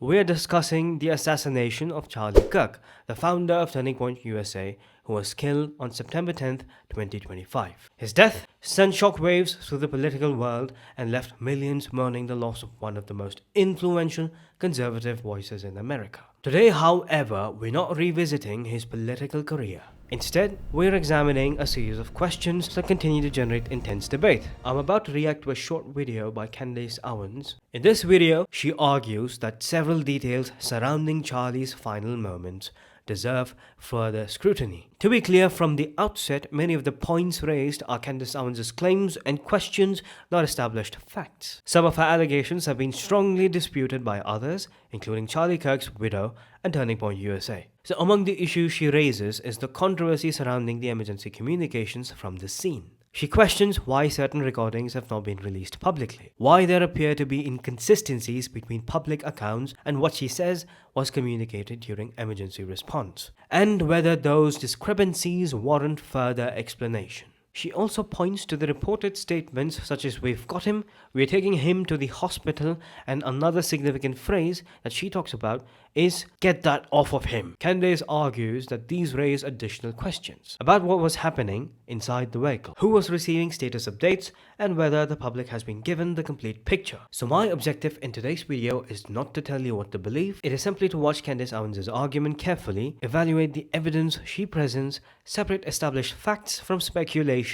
We're discussing the assassination of Charlie Kirk, the founder of Turning Point USA, who was killed on September 10th, 2025. His death sent shockwaves through the political world and left millions mourning the loss of one of the most influential conservative voices in America. Today, however, we're not revisiting his political career. Instead, we're examining a series of questions that continue to generate intense debate. I'm about to react to a short video by Candace Owens. In this video, she argues that several details surrounding Charlie's final moments deserve further scrutiny. To be clear from the outset, many of the points raised are Candace Owens' claims and questions, not established facts. Some of her allegations have been strongly disputed by others, including Charlie Kirk's widow and Turning Point USA. So among the issues she raises is the controversy surrounding the emergency communications from the scene. She questions why certain recordings have not been released publicly, why there appear to be inconsistencies between public accounts and what she says was communicated during emergency response, and whether those discrepancies warrant further explanation. She also points to the reported statements such as "we've got him," "we're taking him to the hospital," and another significant phrase that she talks about is "get that off of him." Candace argues that these raise additional questions about what was happening inside the vehicle, who was receiving status updates, and whether the public has been given the complete picture. So my objective in today's video is not to tell you what to believe, it is simply to watch Candace Owens' argument carefully, evaluate the evidence she presents, separate established facts from speculation,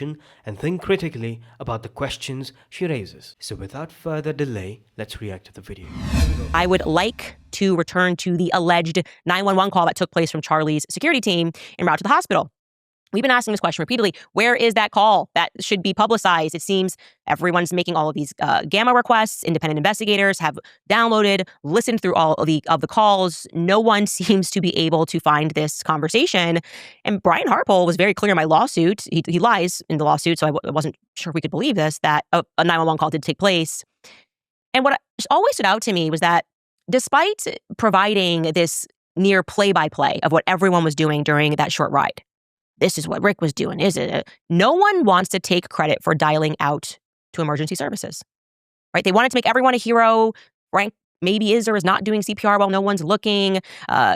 and think critically about the questions she raises. So without further delay, let's react to the video. I would like to return to the alleged 911 call that took place from Charlie's security team en route to the hospital. We've been asking this question repeatedly. Where is that call that should be publicized? It seems everyone's making all of these gamma requests. Independent investigators have downloaded, listened through all of the calls. No one seems to be able to find this conversation. And Brian Harpole was very clear in my lawsuit. He lies in the lawsuit, so I wasn't sure if we could believe this, that a 911 call did take place. And what always stood out to me was that despite providing this near play-by-play of what everyone was doing during that short ride, this is what Rick was doing, is it? No one wants to take credit for dialing out to emergency services, right? They wanted to make everyone a hero. Frank maybe is or is not doing CPR while no one's looking.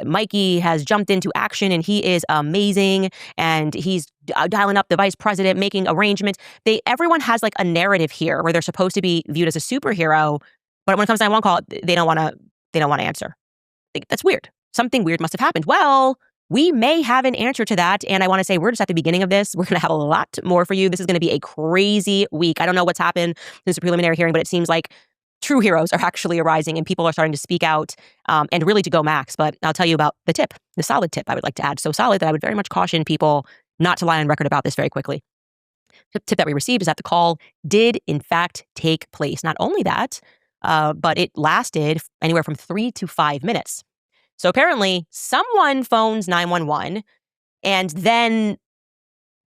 Mikey has jumped into action and he is amazing. And he's dialing up the vice president, making arrangements. Everyone has like a narrative here where they're supposed to be viewed as a superhero, but when it comes to 911 call, they don't want to answer. That's weird. Something weird must have happened. Well, we may have an answer to that. And I want to say we're just at the beginning of this. We're going to have a lot more for you. This is going to be a crazy week. I don't know what's happened since the preliminary hearing, but it seems like true heroes are actually arising and people are starting to speak out and really to go max. But I'll tell you about the solid tip I would like to add. So solid that I would very much caution people not to lie on record about this very quickly. The tip that we received is that the call did in fact take place. Not only that, but it lasted anywhere from 3 to 5 minutes. So apparently someone phones 911 and then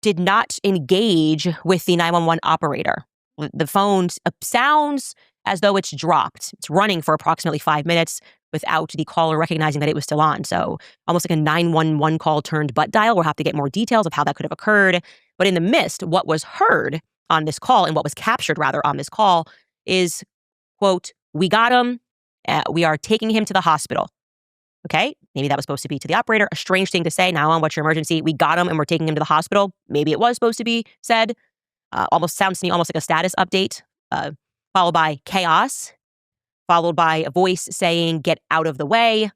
did not engage with the 911 operator. The phone sounds as though it's dropped. It's running for approximately 5 minutes without the caller recognizing that it was still on. So almost like a 911 call turned butt dial. We'll have to get more details of how that could have occurred. But in the midst, what was heard on this call and what was captured rather on this call is, quote, "We got him. We are taking him to the hospital." Okay, maybe that was supposed to be to the operator. A strange thing to say. "Now on, what's your emergency? We got him and we're taking him to the hospital." Maybe it was supposed to be said. Almost sounds to me almost like a status update, followed by chaos, followed by a voice saying, "Get out of the way,"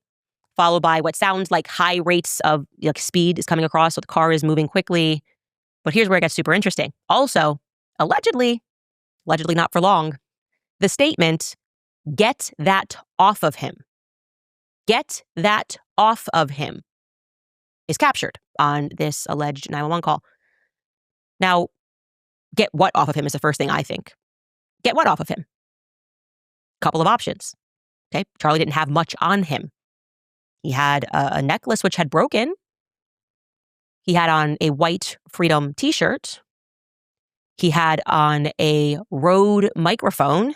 followed by what sounds like high rates of speed is coming across, so the car is moving quickly. But here's where it gets super interesting. Also, allegedly not for long, the statement, "Get that off of him." Get that off of him is captured on this alleged 911 call. Now, get what off of him is the first thing I think. Get what off of him? Couple of options. Okay, Charlie didn't have much on him. He had a necklace which had broken. He had on a white Freedom t-shirt. He had on a Rode microphone.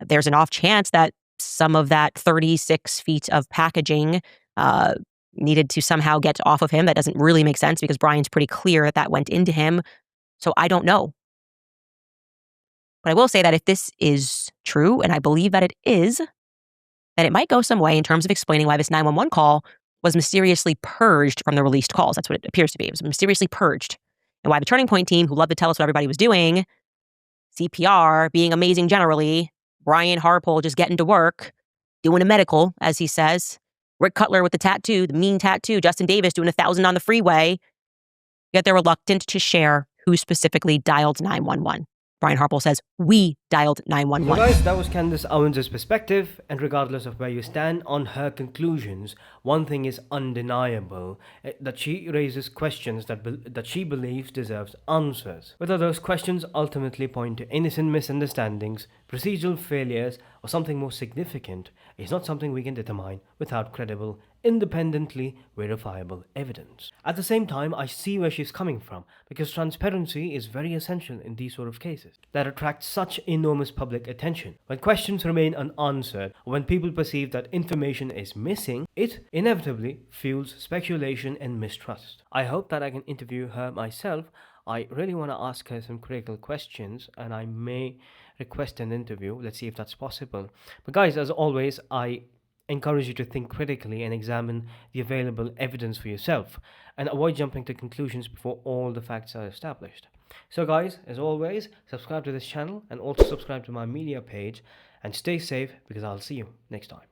There's an off chance that some of that 36 feet of packaging needed to somehow get off of him. That doesn't really make sense because Brian's pretty clear that went into him. So I don't know. But I will say that if this is true, and I believe that it is, that it might go some way in terms of explaining why this 911 call was mysteriously purged from the released calls. That's what it appears to be. It was mysteriously purged. And why the Turning Point team, who loved to tell us what everybody was doing, CPR, being amazing generally, Brian Harpole just getting to work, doing a medical, as he says, Rick Cutler with the tattoo, the mean tattoo, Justin Davis doing 1,000 on the freeway, yet they're reluctant to share who specifically dialed 911. Brian Harpole says, we dialed 911. So guys, that was Candace Owens' perspective, and regardless of where you stand on her conclusions, one thing is undeniable, that she raises questions that she believes deserves answers. Whether those questions ultimately point to innocent misunderstandings, procedural failures, or something more significant is not something we can determine without credible, independently verifiable evidence. At the same time, I see where she's coming from, because transparency is very essential in these sort of cases that attract such enormous public attention. When questions remain unanswered, or when people perceive that information is missing, it inevitably fuels speculation and mistrust. I hope that I can interview her myself. I really want to ask her some critical questions, and I may request an interview. Let's see if that's possible. But guys, as always, I encourage you to think critically and examine the available evidence for yourself, and avoid jumping to conclusions before all the facts are established. So guys, as always, subscribe to this channel and also subscribe to my media page, and stay safe, because I'll see you next time.